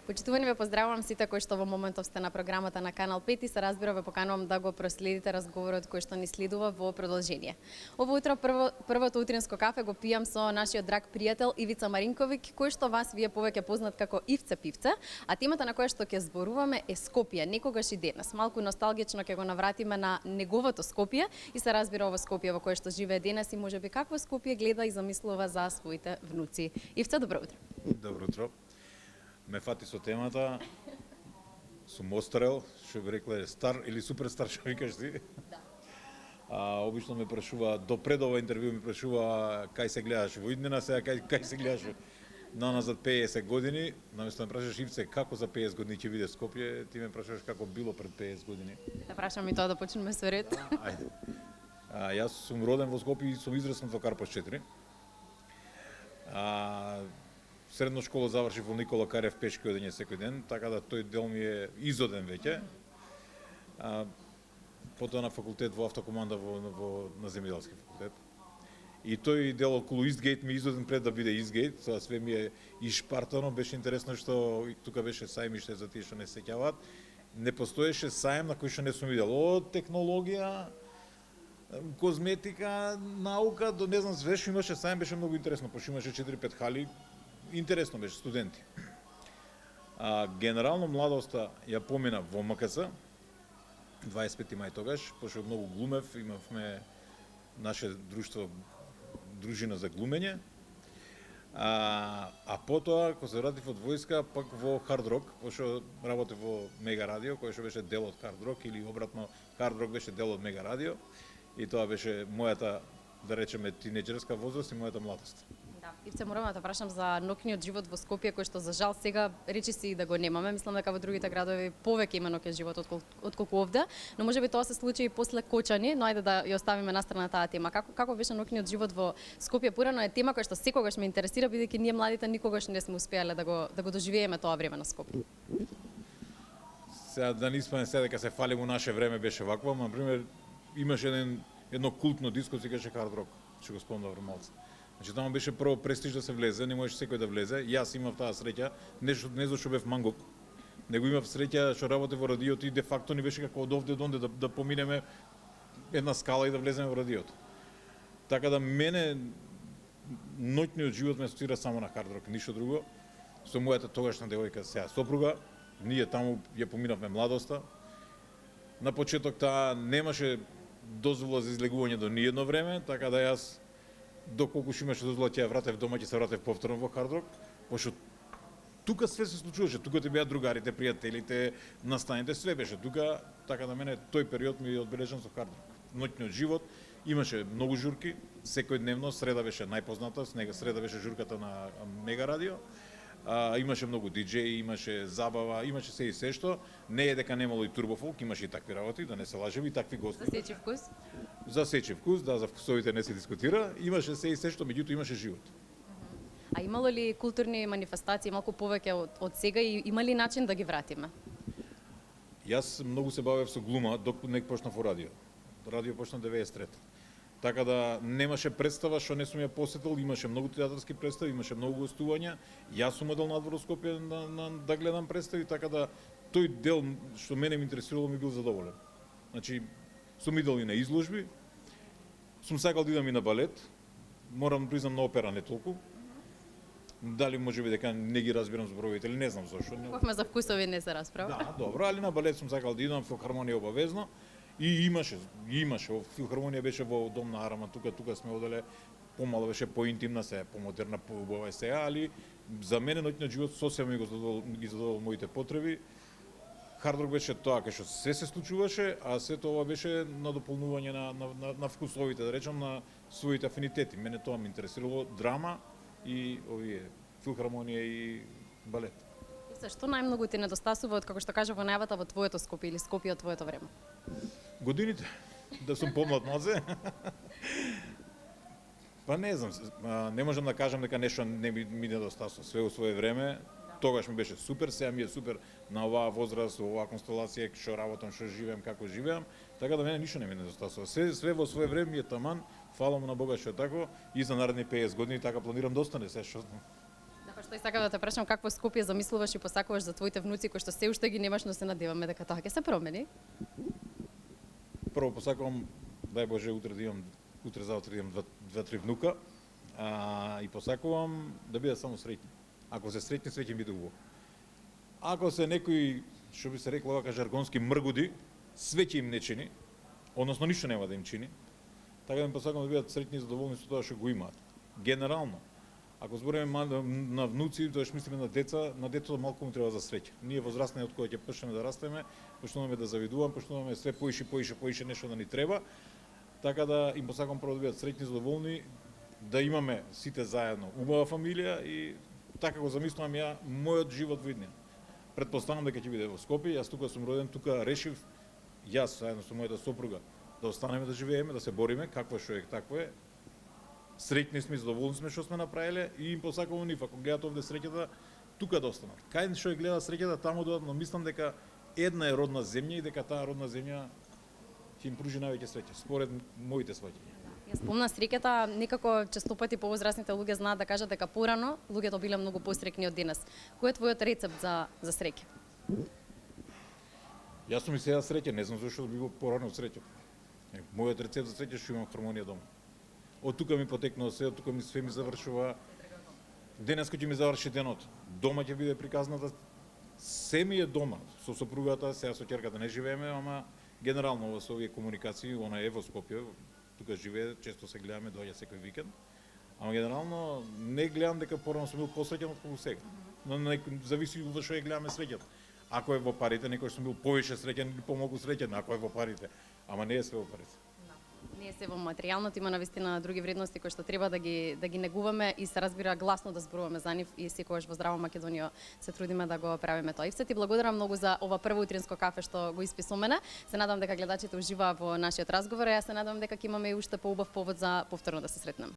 Почитувани, ве поздравувам сите кои што во моментов сте на програмата на Канал 5 и се разбира ве поканувам да го проследите разговорот кој што ни следува во продолжение. Ово утро првото утринско кафе го пијам со нашиот драг пријател Ивица Маринковиќ, кој што вас вие повеќе познат како Ивце Пивце, а темата на која што ќе зборуваме е Скопје, некогаш и денес. Малку носталгично ќе го навратиме на неговото Скопје и се разбира ово Скопје во кое што живее денес и можеби какво Скопје гледа и замислува за своите внуци. Ивце, добро утро. Добро утро. Ме фати со темата, сум острел, што би рекле стар или суперстар, што викаш ти. Да. Обично ме прашува, до пред ова интервју ме прашува кај се гледаш во иднина, сега кај се гледаш наназад 50 години. Наместо ме прашаш Ивце како за 50 години ќе биде Скопје, ти ме прашуваш како било пред 50 години. Да прашам и тоа да почнеме со ред. Ајде. Јас сум роден во Скопје и сум израснат во Карпош 4. Средно школа завршив во Никола Карев пешки одење секој ден, така да тој дел ми е изоден веќе. Потоа на факултет во автокоманда на земјоделски факултет. И тој дел околу Истгейт ми изоден пред да биде Истгейт, тоа све ми е ишпартано, беше интересно што тука беше сајмиште за тие што не се сеќаваат. Не постоеше сајм на кој што не сум видел од технологија, козметика, наука, до не знам све што имаше сајм, беше многу интересно, пошто имаше 4-5 хали. Интересно беше, студенти. Генерално младоста ја помина во МКС, 25 мај тогаш, пошто многу глумев, имавме наше друштво, дружина за глумење. Потоа, кога се вратив од војска, пак во хард рок, пошто работев во Мега Радио, кој што беше дел од хард рок, или обратно, хард рок беше дел од Мега Радио, и тоа беше мојата, да речеме, тинеџерска возраст и мојата младост. Да, Ивце, морам да те прашам за ноќниот живот во Скопје, кој што за жал сега речи си да го немаме. Мислам дека во другите градови повеќе има ноќен живот отколку овде, но можеби тоа се случи и после Кочани, но ајде да ја оставиме настрана таа тема. Како беше ноќниот живот во Скопје? Порано е тема која што секогаш ме интересира, бидејќи ние младите никогаш не сме успеале да го доживееме тоа време на Скопје. Сега да не испадне сега дека се фалим у наше време беше вакво, например имаше едно култно диско, се каже Hard Rock, што го спомнав малку. Значи таму беше прво престиж да се влезе, не можеше секој да влезе. Јас имав таа среќа, не зашто бев мангок, него имав среќа што работев во радиото и де факто ни беше како од овде до онде да поминеме една скала и да влеземе во радиото. Така да мене ноќниот живот ме асоцира само на Hard Rock, ништо друго. Со мојата тогашна девојка, сега сопруга, ние таму ја поминавме младоста. На почеток таа немаше дозвола за излегување до ниедно време, така да јас доколку што имаше дозвола ќе ја вратев дома, ќе се вратев повторно во Hard Rock, пошто тука све се случуваше, тука те беа другарите, пријателите, настаните, све беше тука, така да мене тој период ми е одбележан со Hard Rock. Ноќниот живот имаше многу журки, секојдневно, среда беше најпозната, среда беше журката на Мега Радио. Имаше многу диџеи, имаше забава, имаше се и се што. Не е дека немало и турбофолк, имаше и такви работи, да не се лажеме, и такви гости. За сечи вкус? За сечи вкус, да, за вкусовите не се дискутира. Имаше се и се што, меѓутоа имаше живот. А имало ли културни манифестации малку повеќе од сега и има ли начин да ги вратиме? Јас многу се бавев со глума, докато не почнав во радио. Радио почна 93. Така да немаше представа што не сум ја посетил, имаше многу театарски представи, имаше многу гостувања. Јас сум одел надвор во Скопје да гледам представи, така да тој дел што мене ме интересирало ми бил задоволен. Значи, сум идел и на изложби, сум сакал да идам и на балет, морам да признам на опера не толку. Дали можеби дека не ги разбирам зборовите или не знам зошто. Ковме за вкусови не се расправа. Да, добро, али на балет сум сакал да идам, филхармонија обавезно. И имаше, филхармонија беше во Дом на Арама, тука сме оделе, помало беше поинтимна, се помодерна, поубава е сега, али за мене ноќниот живот сосема ги задоволил моите потреби. Hard Rock беше тоа кај што се случуваше, а сето ова беше на дополнување на вкусовите, да речам, на своите афинитети. Мене тоа ме интересирало, драма и овие филхармонија и балет. И што најмногу ти недостасува од како што кажа во најавата во твоето Скопје или Скопје од твоето време? Годините, да сум помлад мазе. Па не знам, не можам да кажам дека нешто не ми недостасува, све во свое време. Тогаш ми беше супер, сега ми е супер на оваа возраст, оваа констелација, што работам, што живеам, како живеам, така да мене ништо не ми недостасува. Све во свое време ми е таман, фала му на Бога што е тако, и за наредни 50 години така планирам да остане се што. Што и сакам да те прашам, какво Скопје замислуваш и посакуваш за твоите внуци кои што се уште ги немаш, но се надеваме дека тоа ќе се промени? Прво посакувам, дај Боже, утре завтра имам два-три внука, и посакувам да бидат само среќни. Ако се среќни, свеќе биде убаво. Ако се некои, што би се рекло вака жаргонски мргуди, свеќе им не чини, односно ништо нема да им чини, така да им посакувам да бидат среќни и задоволни со тоа што го имаат. Генерално, ако збориме на внуци, тоа што мислиме на деца, на детето малку му треба за среќа. Ние возрастни од кои ќе почнеме да растеме, почнуваме да завидуваме, почнуваме све поише нешто да ни треба, така да им посакувам прво да бидат среќни, задоволни, да имаме сите заедно убава фамилија и така го замислувам ја мојот живот во иднина. Претпоставам дека ќе биде во Скопје, јас тука сум роден, тука решив јас заедно со мојата сопруга да останеме да живееме, да се бориме, какво што е такво е. Среќни сме, задоволни сме што сме направиле и им посакувам нив, ако гледат овде среќата, тука да останат. Кај што ја гледа среќата, таму додат, но мислам дека една е родна земја и дека таа родна земја ќе им пружи највеќе среќа, според моите сваќања. Ја спомна среќата, некако честопати повозрастните луѓе знаат да кажат дека порано луѓето биле многу посреќни од денес. Кој е твојот рецепт за среќа? Јас сум и сега среќен, не знам зашто би бил порано среќен. Мојот рецепт за среќа што имам хармонија дома. Од тука ми потекнува се, од тука ми све ми завршува. Денеска ќе ми заврши денот. Дома ќе биде приказната. Се ми е дома. Со сопругата, сега со ќерката не живееме, ама генерално со овие комуникации, она е во Скопје, тука живее, често се гледаме, доаѓа секој викенд. Ама генерално не гледам дека порано сум бил посреќен од сега. Но зависи во што ја гледаме среќата. Ако е во парите, некој сум бил повише среќен или помалку среќен, ако е во парите. Ама не е све во парите. Не е се во материјалното, има навистина други вредности кои што треба да ги негуваме и се разбира гласно да зборуваме за нив и секогаш во Здрава Македонија се трудиме да го правиме тоа. И се ти благодарам многу за ова прво утринско кафе што го исписумене. Се надам дека гледачите уживаа во нашиот разговор, а јас се надам дека ќе имаме и уште поубав повод за повторно да се сретнеме.